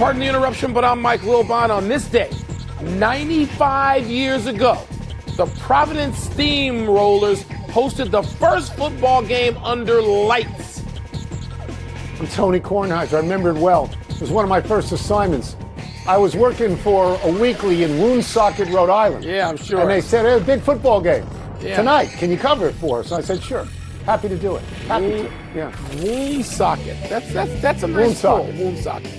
Pardon the interruption, but I'm Mike Wilbon. On this day, 95 years ago, the Providence Steamrollers hosted the first football game under lights. I'm Tony Kornheiser. I remember it well. It was one of my first assignments. I was working for a weekly in Woonsocket, Rhode Island. Yeah, I'm sure. And they said, hey, a big football game tonight. Can you cover it for us? And I said, sure. Happy to do it. Happy to. Yeah. Woonsocket. That's a nice school. Woonsocket.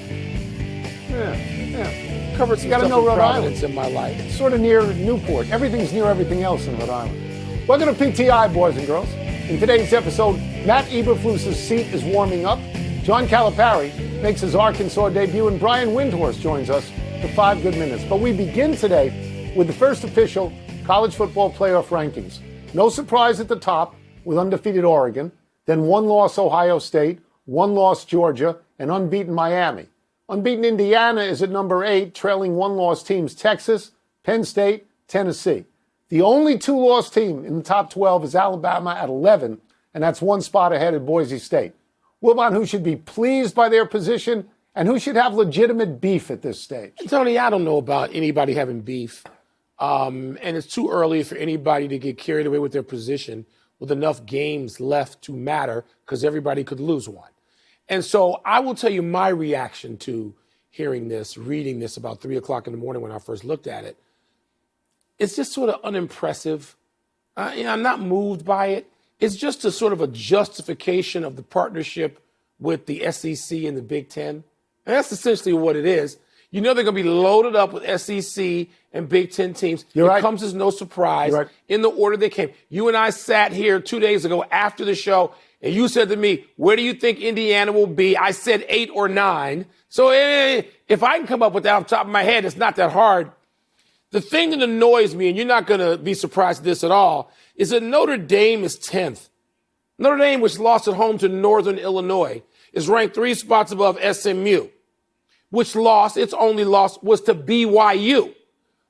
Yeah. Covered some stuff in Providence in my life. It's sort of near Newport. Everything's near everything else in Rhode Island. Welcome to PTI, boys and girls. In today's episode, Matt Eberflus's seat is warming up. John Calipari makes his Arkansas debut, and Brian Windhorst joins us for 5 good minutes. But we begin today with the first official college football playoff rankings. No surprise at the top with undefeated Oregon, then one-loss Ohio State, one-loss Georgia, and unbeaten Miami. Unbeaten Indiana is at number 8, trailing one-loss teams Texas, Penn State, Tennessee. The only two-loss team in the top 12 is Alabama at 11, and that's one spot ahead of Boise State. Wilbon, who should be pleased by their position and who should have legitimate beef at this stage? Tony, I don't know about anybody having beef, and it's too early for anybody to get carried away with their position with enough games left to matter because everybody could lose one. And so I will tell you my reaction to hearing this, reading this about 3 o'clock in the morning when I first looked at it. It's just sort of unimpressive. I'm not moved by it. It's just a sort of a justification of the partnership with the SEC and the Big Ten. And that's essentially what it is. You know they're going to be loaded up with SEC and Big Ten teams. You're right. It comes as no surprise in the order they came. You and I sat here 2 days ago after the show, and you said to me, where do you think Indiana will be? I said 8 or 9. So if I can come up with that off the top of my head, it's not that hard. The thing that annoys me, and you're not going to be surprised at this at all, is that Notre Dame is 10th. Notre Dame, which lost at home to Northern Illinois, is ranked 3 spots above SMU, which lost, its only loss was to BYU.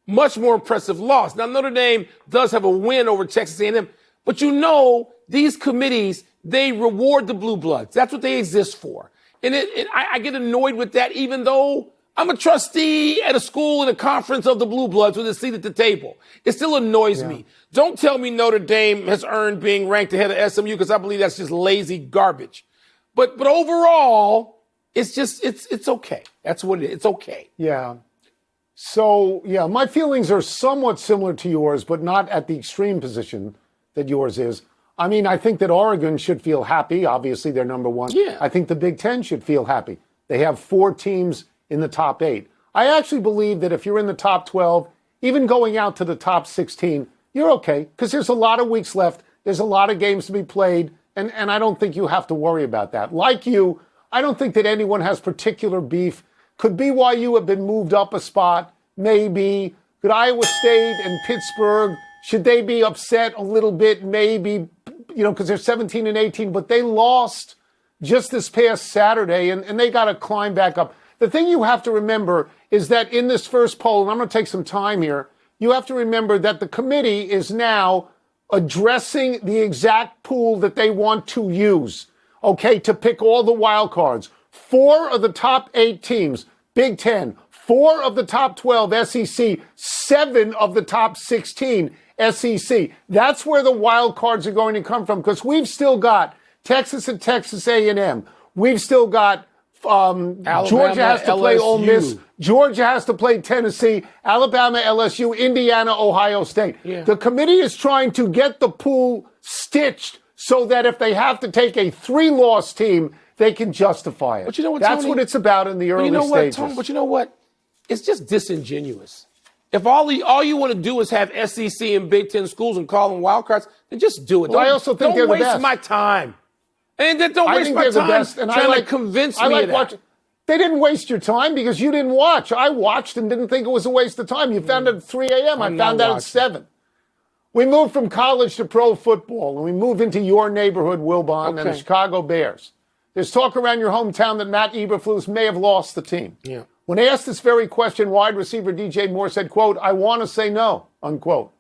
Much more impressive loss. Now, Notre Dame does have a win over Texas A&M, but you know these committees, they reward the blue bloods. That's what they exist for. And I get annoyed with that, even though I'm a trustee at a school in a conference of the blue bloods with a seat at the table. It still annoys me. Don't tell me Notre Dame has earned being ranked ahead of SMU because I believe that's just lazy garbage. But overall, it's just, it's okay. That's what it is. It's okay. Yeah. So, my feelings are somewhat similar to yours, but not at the extreme position that yours is. I mean, I think that Oregon should feel happy. Obviously, they're number 1. Yeah. I think the Big Ten should feel happy. They have 4 teams in the top 8. I actually believe that if you're in the top 12, even going out to the top 16, you're okay, because there's a lot of weeks left. There's a lot of games to be played, and I don't think you have to worry about that. Like you, I don't think that anyone has particular beef. Could BYU have been moved up a spot? Maybe. Could Iowa State and Pittsburgh, should they be upset a little bit? Maybe, because they're 17 and 18, but they lost just this past Saturday, and they got to climb back up. The thing you have to remember is that in this first poll, and I'm going to take some time here, you have to remember that the committee is now addressing the exact pool that they want to use, to pick all the wild cards. 4 of the top 8 teams, Big Ten, 4 of the top 12, SEC, 7 of the top 16, SEC. That's where the wild cards are going to come from, because we've still got Texas and Texas A&M. We've still got Alabama, Georgia has to play LSU. Ole Miss. Georgia has to play Tennessee. Alabama, LSU, Indiana, Ohio State. Yeah. The committee is trying to get the pool stitched so that if they have to take a 3-loss team, they can justify it. But you know what, That's Tony? what it's about in the early stages. Tony, but you know what? It's just disingenuous. If all you want to do is have SEC and Big Ten schools and call them wild cards, then just do it. Well, I also think they're the best. Don't waste my time. And then don't waste my time trying to convince me of that. They didn't waste your time because you didn't watch. I watched and didn't think it was a waste of time. You found it at 3 a.m. I found out at 7. We moved from college to pro football, and we moved into your neighborhood, Wilbon, and the Chicago Bears. There's talk around your hometown that Matt Eberflus may have lost the team. Yeah. When asked this very question, wide receiver DJ Moore said, quote, "I want to say no," unquote.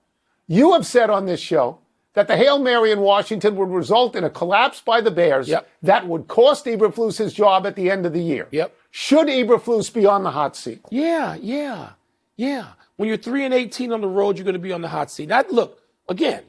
You have said on this show that the Hail Mary in Washington would result in a collapse by the Bears that would cost Eberflus his job at the end of the year. Yep. Should Eberflus be on the hot seat? Yeah. When you're 3-18 on the road, you're going to be on the hot seat. Now, look, again,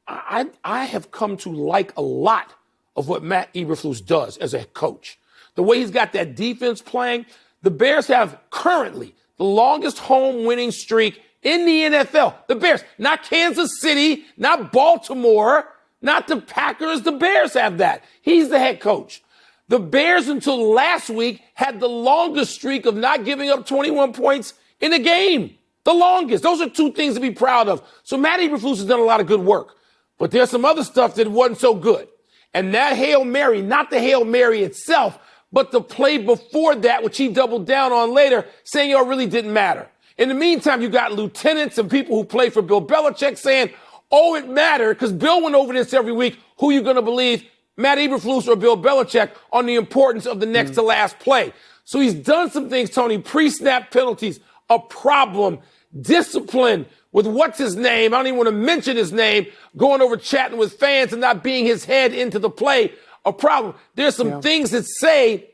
I have come to like a lot of what Matt Eberflus does as a coach. The way he's got that defense playing. The Bears have currently the longest home winning streak in the NFL. The Bears, not Kansas City, not Baltimore, not the Packers. The Bears have that. He's the head coach. The Bears, until last week, had the longest streak of not giving up 21 points in a game. The longest. Those are two things to be proud of. So Matt Eberflus has done a lot of good work. But there's some other stuff that wasn't so good. And that Hail Mary, not the Hail Mary itself, but the play before that, which he doubled down on later, saying it really didn't matter. In the meantime, you got lieutenants and people who play for Bill Belichick saying, oh, it mattered, because Bill went over this every week. Who are you going to believe, Matt Eberflus or Bill Belichick, on the importance of the next to last play? So he's done some things, Tony, pre-snap penalties, a problem, discipline with what's his name, I don't even want to mention his name, going over chatting with fans and not being his head into the play, a problem. There's some things that say,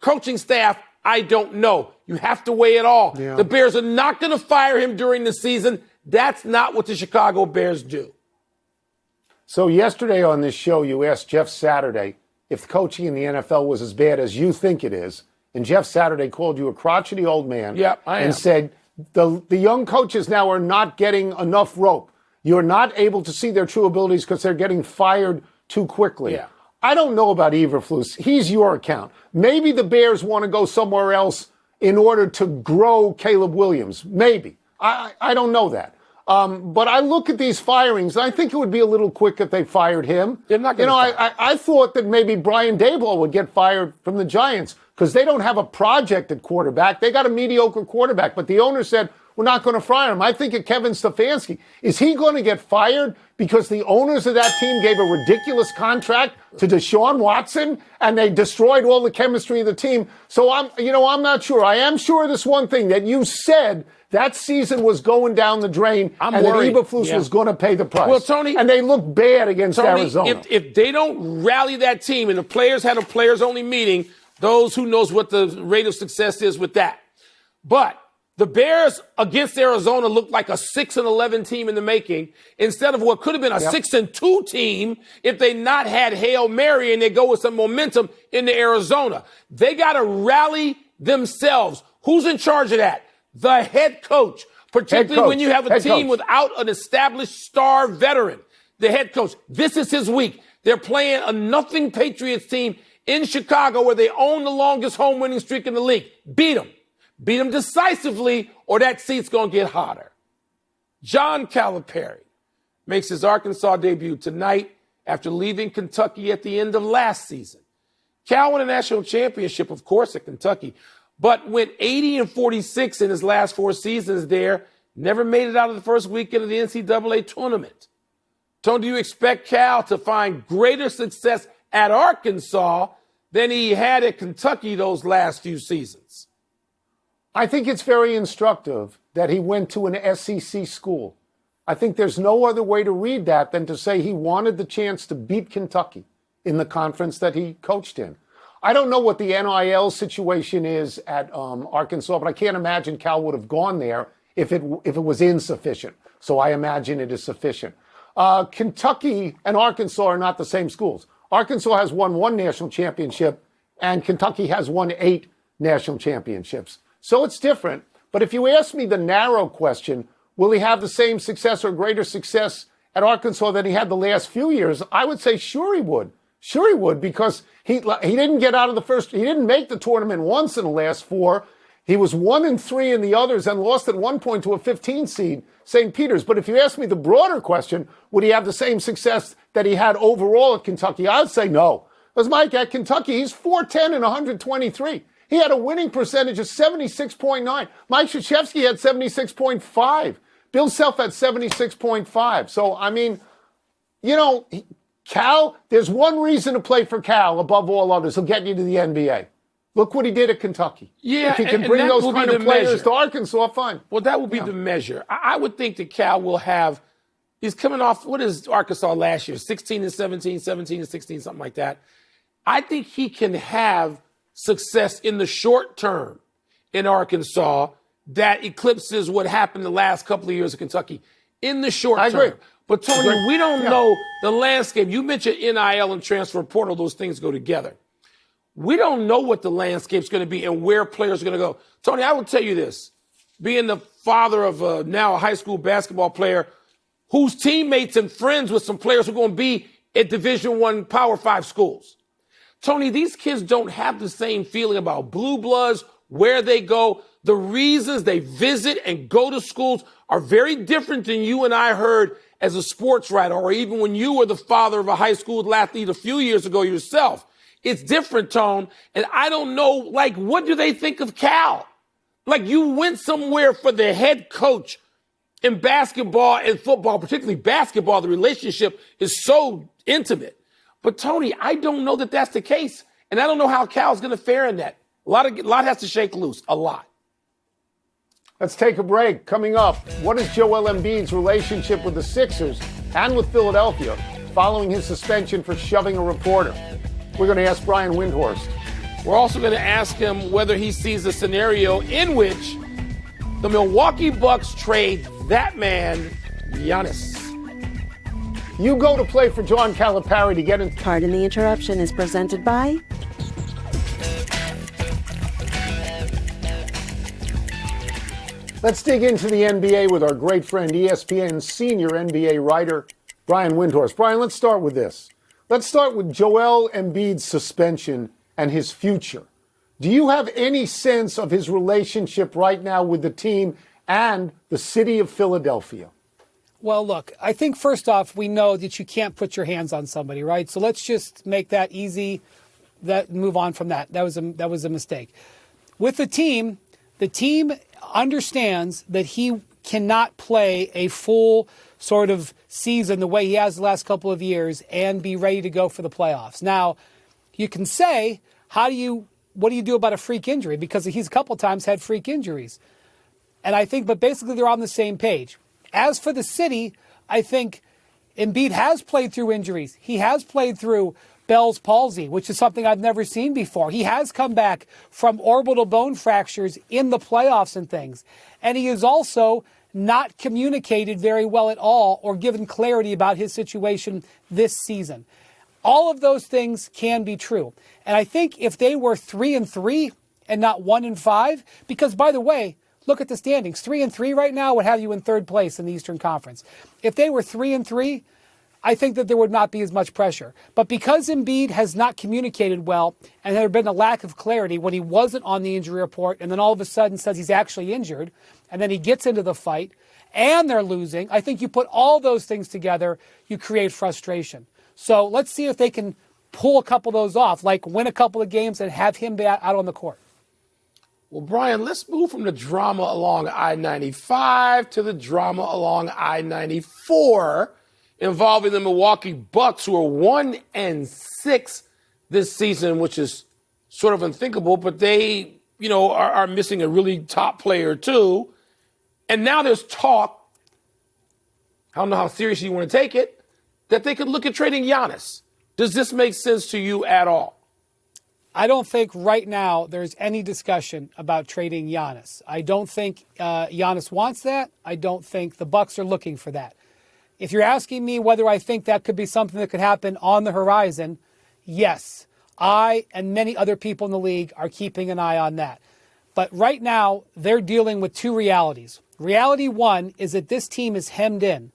coaching staff, I don't know. You have to weigh it all. Yeah. The Bears are not going to fire him during the season. That's not what the Chicago Bears do. So yesterday on this show, you asked Jeff Saturday if coaching in the NFL was as bad as you think it is. And Jeff Saturday called you a crotchety old man and said the young coaches now are not getting enough rope. You're not able to see their true abilities because they're getting fired too quickly. Yeah. I don't know about Eberflus. He's your account. Maybe the Bears want to go somewhere else in order to grow Caleb Williams. Maybe. I don't know that. But I look at these firings, and I think it would be a little quick if they fired him. They're not going to I thought that maybe Brian Daboll would get fired from the Giants because they don't have a project at quarterback. They got a mediocre quarterback, but the owner said, we're not going to fire him. I think of Kevin Stefanski. Is he going to get fired because the owners of that team gave a ridiculous contract to Deshaun Watson and they destroyed all the chemistry of the team? So I'm not sure. I am sure of this one thing that you said that season was going down the drain and worried. that Eberflus was going to pay the price. Well, Tony, and they looked bad against Arizona. If they don't rally that team and the players had a players-only meeting, who knows what the rate of success is with that. But the Bears against Arizona looked like a 6-11 team in the making instead of what could have been a 6-2 team if they not had Hail Mary and they go with some momentum into Arizona. They got to rally themselves. Who's in charge of that? The head coach, particularly when you have a team without an established star veteran. The head coach. This is his week. They're playing a nothing Patriots team in Chicago where they own the longest home winning streak in the league. Beat them. Beat them decisively, or that seat's going to get hotter. John Calipari makes his Arkansas debut tonight after leaving Kentucky at the end of last season. Cal won a national championship, of course, at Kentucky, but went 80-46 in his last 4 seasons there, never made it out of the first weekend of the NCAA tournament. Tony, do you expect Cal to find greater success at Arkansas than he had at Kentucky those last few seasons? I think it's very instructive that he went to an SEC school. I think there's no other way to read that than to say he wanted the chance to beat Kentucky in the conference that he coached in. I don't know what the NIL situation is at Arkansas, but I can't imagine Cal would have gone there if it was insufficient. So I imagine it is sufficient. Kentucky and Arkansas are not the same schools. Arkansas has won 1 national championship, and Kentucky has won 8 national championships. So it's different. But if you ask me the narrow question, will he have the same success or greater success at Arkansas than he had the last few years? I would say sure he would. Sure he would, because he didn't get out of the first. He didn't make the tournament once in the last 4. He was 1-3 in the others and lost at one point to a 15 seed, St. Peter's. But if you ask me the broader question, would he have the same success that he had overall at Kentucky? I'd say no. Because Mike, at Kentucky, he's 410 and 123. He had a winning percentage of 76.9. Mike Krzyzewski had 76.5. Bill Self had 76.5. So, I mean, Cal, there's one reason to play for Cal above all others. He'll get you to the NBA. Look what he did at Kentucky. Yeah, if he can bring those kind of players to Arkansas, fine. Well, that will be the measure. I would think that Cal will have, he's coming off, what is Arkansas last year? 16-17, 17-16, something like that. I think he can have success in the short term in Arkansas that eclipses what happened the last couple of years in Kentucky in the short term. Agree. But, Tony, we don't know the landscape. You mentioned NIL and transfer portal. Those things go together. We don't know what the landscape's going to be and where players are going to go. Tony, I will tell you this. Being the father of now a high school basketball player whose teammates and friends with some players who are going to be at Division I Power 5 schools. Tony, these kids don't have the same feeling about blue bloods, where they go. The reasons they visit and go to schools are very different than you and I heard as a sports writer, or even when you were the father of a high school athlete a few years ago yourself. It's different, Tone. And I don't know, like, what do they think of Cal? Like, you went somewhere for the head coach in basketball and football, particularly basketball. The relationship is so intimate. But, Tony, I don't know that that's the case. And I don't know how Cal's going to fare in that. A lot has to shake loose, a lot. Let's take a break. Coming up, what is Joel Embiid's relationship with the Sixers and with Philadelphia following his suspension for shoving a reporter? We're going to ask Brian Windhorst. We're also going to ask him whether he sees a scenario in which the Milwaukee Bucks trade that man, Giannis. You go to play for John Calipari to get in. Pardon the Interruption is presented by Let's dig into the NBA with our great friend, ESPN senior NBA writer, Brian Windhorst. Brian, let's start with this. Let's start with Joel Embiid's suspension and his future. Do you have any sense of his relationship right now with the team and the city of Philadelphia? Well, look, I think first off, we know that you can't put your hands on somebody, right? So let's just make that easy, move on from that. That was a mistake. With the team understands that he cannot play a full sort of season the way he has the last couple of years and be ready to go for the playoffs. Now, you can say, what do you do about a freak injury? Because he's a couple times had freak injuries. And I think, but basically they're on the same page. As for the city, I think Embiid has played through injuries. He has played through Bell's palsy, which is something I've never seen before. He has come back from orbital bone fractures in the playoffs and things. And he has also not communicated very well at all or given clarity about his situation this season. All of those things can be true. And I think if they were 3-3 and not 1-5, because by the way, look at the standings. 3-3 right now would have you in third place in the Eastern Conference. If they were 3-3, I think that there would not be as much pressure. But because Embiid has not communicated well and there had been a lack of clarity when he wasn't on the injury report and then all of a sudden says he's actually injured and then he gets into the fight and they're losing, I think you put all those things together, you create frustration. So let's see if they can pull a couple of those off, like win a couple of games and have him out on the court. Well, Brian, let's move from the drama along I-95 to the drama along I-94 involving the Milwaukee Bucks, who are 1-6 this season, which is sort of unthinkable, but they, are missing a really top player too. And now there's talk, I don't know how serious you want to take it, that they could look at trading Giannis. Does this make sense to you at all? I don't think right now there's any discussion about trading Giannis. I don't think Giannis wants that. I don't think the Bucks are looking for that. If you're asking me whether I think that could be something that could happen on the horizon, yes. I and many other people in the league are keeping an eye on that. But right now, they're dealing with two realities. Reality one is that this team is hemmed in.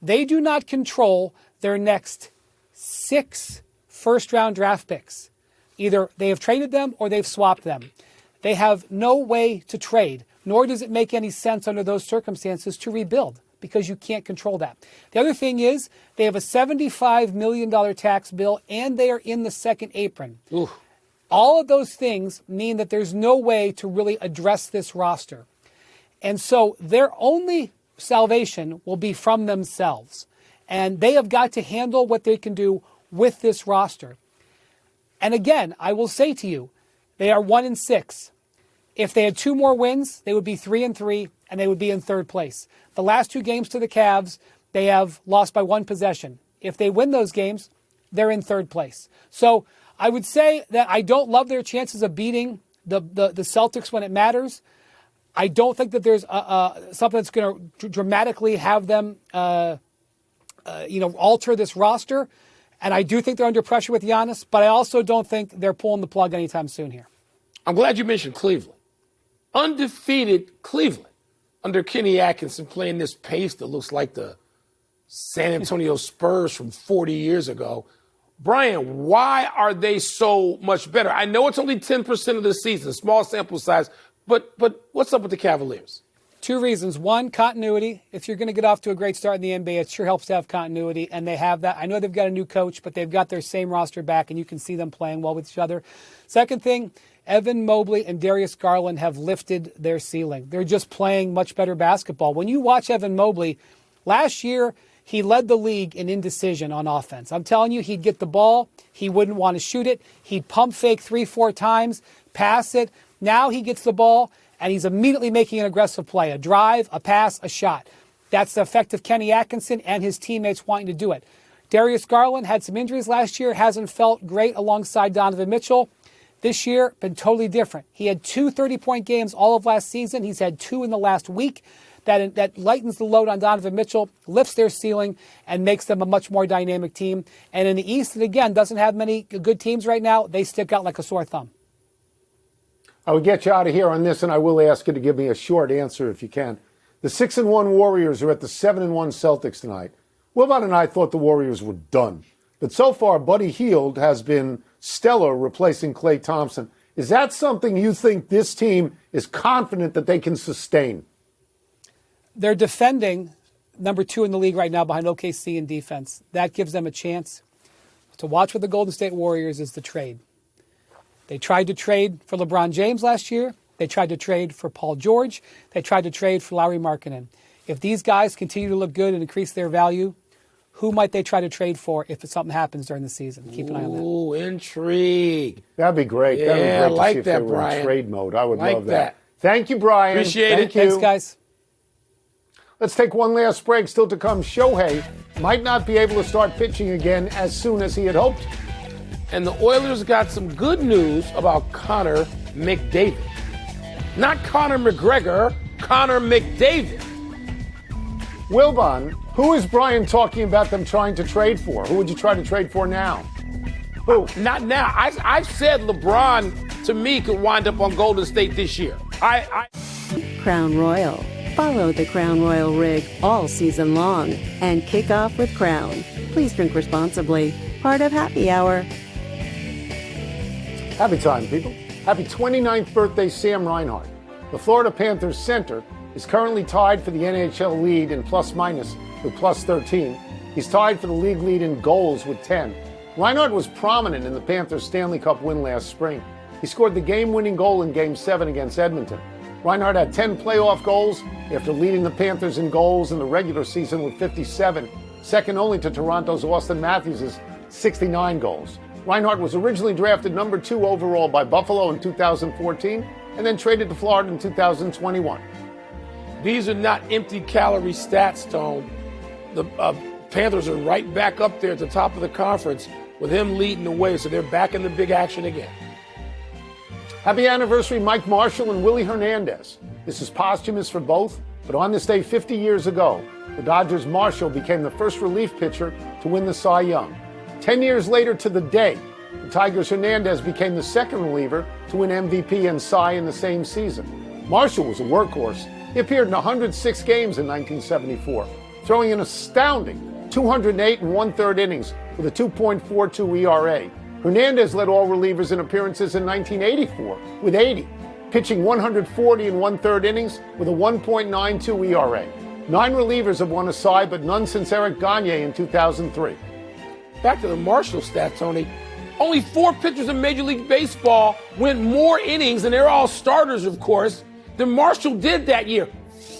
They do not control their next 6 first-round draft picks. Either they have traded them or they've swapped them. They have no way to trade, nor does it make any sense under those circumstances to rebuild because you can't control that. The other thing is they have a $75 million tax bill and they are in the second apron. Ooh. All of those things mean that there's no way to really address this roster. And so their only salvation will be from themselves. And they have got to handle what they can do with this roster. And again, I will say to you, they are 1-6. If they had 2 more wins, they would be 3-3, and they would be in third place. The last 2 games to the Cavs, they have lost by 1 possession. If they win those games, they're in third place. So I would say that I don't love their chances of beating the Celtics when it matters. I don't think that there's something that's going to dramatically have them, alter this roster. And I do think they're under pressure with Giannis, but I also don't think they're pulling the plug anytime soon here. I'm glad you mentioned Cleveland. Undefeated Cleveland under Kenny Atkinson playing this pace that looks like the San Antonio Spurs from 40 years ago. Brian, why are they so much better? I know it's only 10% of the season, small sample size, but what's up with the Cavaliers? Two reasons. One, continuity. If you're going to get off to a great start in the NBA, it sure helps to have continuity, and they have that. I know they've got a new coach, but they've got their same roster back, and you can see them playing well with each other. Second thing, Evan Mobley and Darius Garland have lifted their ceiling. They're just playing much better basketball. When you watch Evan Mobley, last year he led the league in indecision on offense. I'm telling you, he'd get the ball, he wouldn't want to shoot it, he'd pump fake 3-4 times, pass it. Now he gets the ball, and he's immediately making an aggressive play, a drive, a pass, a shot. That's the effect of Kenny Atkinson and his teammates wanting to do it. Darius Garland had some injuries last year, hasn't felt great alongside Donovan Mitchell. This year, been totally different. He had 2 30-point games all of last season. He's had 2 in the last week. That lightens the load on Donovan Mitchell, lifts their ceiling, and makes them a much more dynamic team. And in the East, that again, doesn't have many good teams right now. They stick out like a sore thumb. I will get you out of here on this, and I will ask you to give me a short answer if you can. The 6-1 Warriors are at the 7-1 Celtics tonight. Wilbon and I thought the Warriors were done. But so far, Buddy Hield has been stellar replacing Klay Thompson. Is that something you think this team is confident that they can sustain? They're defending number 2 in the league right now behind OKC in defense. That gives them a chance. To watch with the Golden State Warriors is the trade. They tried to trade for LeBron James last year. They tried to trade for Paul George. They tried to trade for Lauri Markkanen. If these guys continue to look good and increase their value, who might they try to trade for if something happens during the season? Keep an eye on that. Ooh, intrigue. That'd be great. Yeah, That'd be great I to like see if that, they were Brian. in trade mode. I would Like love that. Thank you, Brian. Appreciate Thank it. you. Thanks, guys. Let's take one last break. Still to come, Shohei might not be able to start pitching again as soon as he had hoped. And the Oilers got some good news about Connor McDavid. Not Conor McGregor, Connor McDavid. Wilbon, who is Brian talking about them trying to trade for? Who would you try to trade for now? Who? Not now. I've said LeBron, to me, could wind up on Golden State this year. Crown Royal. Follow the Crown Royal rig all season long and kick off with Crown. Please drink responsibly. Part of Happy Hour. Happy time, people. Happy 29th birthday, Sam Reinhart. The Florida Panthers center is currently tied for the NHL lead in plus-minus with plus 13. He's tied for the league lead in goals with 10. Reinhart was prominent in the Panthers' Stanley Cup win last spring. He scored the game-winning goal in Game 7 against Edmonton. Reinhart had 10 playoff goals after leading the Panthers in goals in the regular season with 57, second only to Toronto's Austin Matthews' 69 goals. Reinhart was originally drafted number 2 overall by Buffalo in 2014 and then traded to Florida in 2021. These are not empty calorie stats, Tone. The Panthers are right back up there at the top of the conference with him leading the way, so they're back in the big action again. Happy anniversary, Mike Marshall and Willie Hernandez. This is posthumous for both, but on this day 50 years ago, the Dodgers' Marshall became the first relief pitcher to win the Cy Young. 10 years later to the day, the Tigers' Hernandez became the second reliever to win MVP and Cy in the same season. Marshall was a workhorse. He appeared in 106 games in 1974, throwing an astounding 208 1/3 innings with a 2.42 ERA. Hernandez led all relievers in appearances in 1984 with 80, pitching 140 1/3 innings with a 1.92 ERA. 9 relievers have won a Cy, but none since Eric Gagne in 2003. Back to the Marshall stat, Tony. Only 4 pitchers in Major League Baseball went more innings, and they're all starters, of course, than Marshall did that year.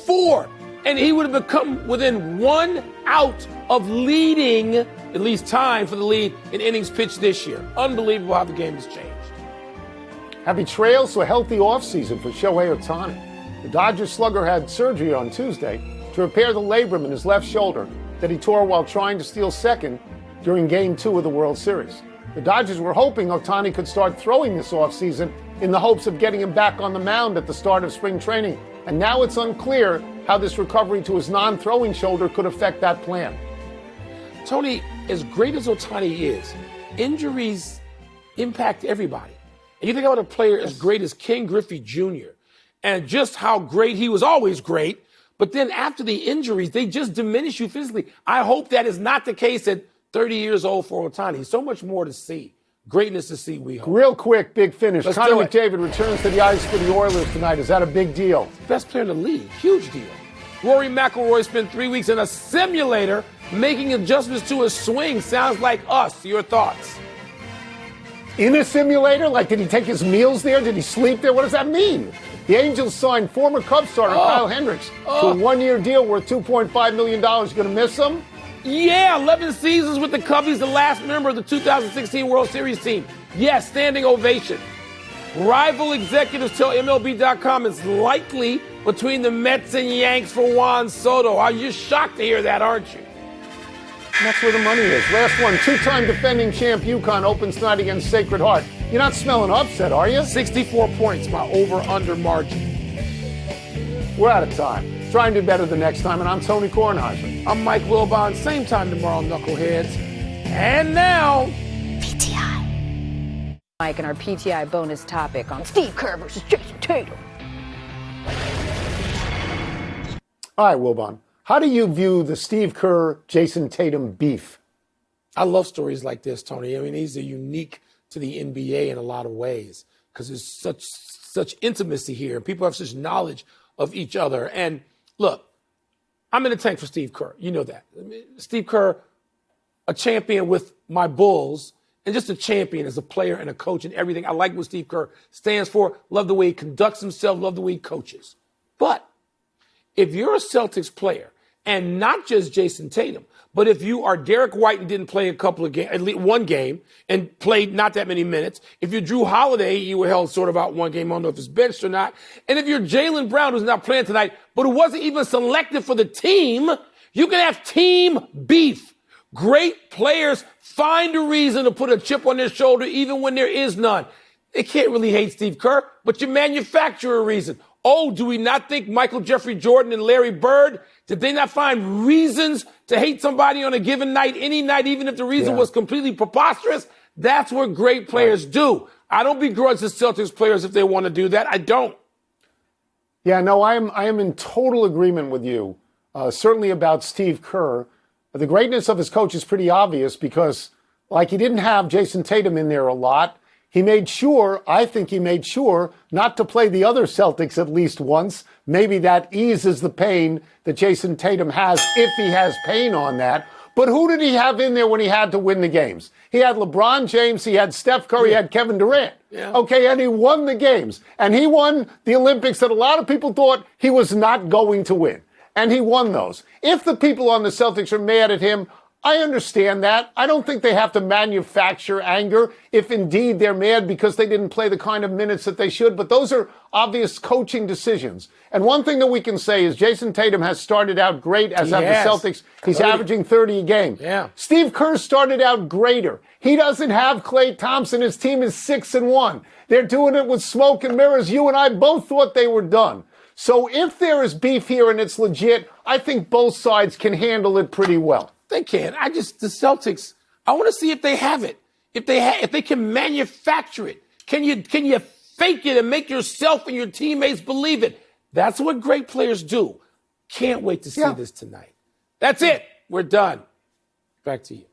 4. And he would have become within 1 out of leading, at least time for the lead in innings pitched this year. Unbelievable how the game has changed. Happy trails to a healthy offseason for Shohei Ohtani. The Dodgers slugger had surgery on Tuesday to repair the labrum in his left shoulder that he tore while trying to steal second during Game 2 of the World Series. The Dodgers were hoping Ohtani could start throwing this offseason in the hopes of getting him back on the mound at the start of spring training. And now it's unclear how this recovery to his non-throwing shoulder could affect that plan. Tony, as great as Ohtani is, injuries impact everybody. And you think about a player as great as Ken Griffey Jr. and just how great he was, always great, but then after the injuries, they just diminish you physically. I hope that is not the case at 30 years old for Ohtani. So much more to see. Greatness to see, we hope. Real quick, big finish. Let's Connor do it. McDavid returns to the ice for the Oilers tonight. Is that a big deal? Best player in the league. Huge deal. Rory McIlroy spent 3 weeks in a simulator making adjustments to his swing. Sounds like us. Your thoughts? In a simulator? Like, did he take his meals there? Did he sleep there? What does that mean? The Angels signed former Cubs starter Kyle Hendricks to a one-year deal worth $2.5 million. Going to miss him? Yeah, 11 seasons with the Cubs. He's the last member of the 2016 World Series team. Yes, standing ovation. Rival executives tell MLB.com it's likely between the Mets and Yanks for Juan Soto. Are you shocked to hear that, aren't you? And that's where the money is. Last one, two-time defending champ UConn opens tonight against Sacred Heart. You're not smelling upset, are you? 64 points, my over-under margin. We're out of time. Try and do better the next time, and I'm Tony Kornheiser. I'm Mike Wilbon. Same time tomorrow, Knuckleheads. And now, PTI. Mike, and our PTI bonus topic on Steve Kerr versus Jason Tatum. All right, Wilbon. How do you view the Steve Kerr, Jason Tatum beef? I love stories like this, Tony. I mean, these are unique to the NBA in a lot of ways because there's such intimacy here, and people have such knowledge of each other. And look, I'm in the tank for Steve Kerr. You know that. I mean, Steve Kerr, a champion with my Bulls, and just a champion as a player and a coach and everything. I like what Steve Kerr stands for. Love the way he conducts himself. Love the way he coaches. But if you're a Celtics player, and not just Jason Tatum, but if you are Derek White and didn't play a couple of games, at least one game, and played not that many minutes. If you're Drew Holiday, you were held sort of out one game. I don't know if it's benched or not. And if you're Jaylen Brown, who's not playing tonight, but who wasn't even selected for the team, you can have team beef. Great players find a reason to put a chip on their shoulder even when there is none. They can't really hate Steve Kerr, but you manufacture a reason. Oh, do we not think Michael Jeffrey Jordan and Larry Bird, did they not find reasons to hate somebody on a given night, any night, even if the reason was completely preposterous? That's what great players do. I don't begrudge the Celtics players if they want to do that. I don't. Yeah, no, I am in total agreement with you, certainly about Steve Kerr. The greatness of his coach is pretty obvious because, like, he didn't have Jason Tatum in there a lot. He made sure, I think he made sure, not to play the other Celtics at least once. Maybe that eases the pain that Jason Tatum has, if he has pain on that. But who did he have in there when he had to win the games? He had LeBron James, he had Steph Curry, he had Kevin Durant. Yeah. Okay, and he won the games. And he won the Olympics that a lot of people thought he was not going to win. And he won those. If the people on the Celtics are mad at him, I understand that. I don't think they have to manufacture anger if indeed they're mad because they didn't play the kind of minutes that they should. But those are obvious coaching decisions. And one thing that we can say is Jason Tatum has started out great, as have the Celtics. He's averaging 30 a game. Yeah. Steve Kerr started out greater. He doesn't have Klay Thompson. His team is 6-1. They're doing it with smoke and mirrors. You and I both thought they were done. So if there is beef here and it's legit, I think both sides can handle it pretty well. They can. The Celtics, I want to see if they have it. If they can manufacture it. Can you fake it and make yourself and your teammates believe it? That's what great players do. Can't wait to see this tonight. That's it. We're done. Back to you.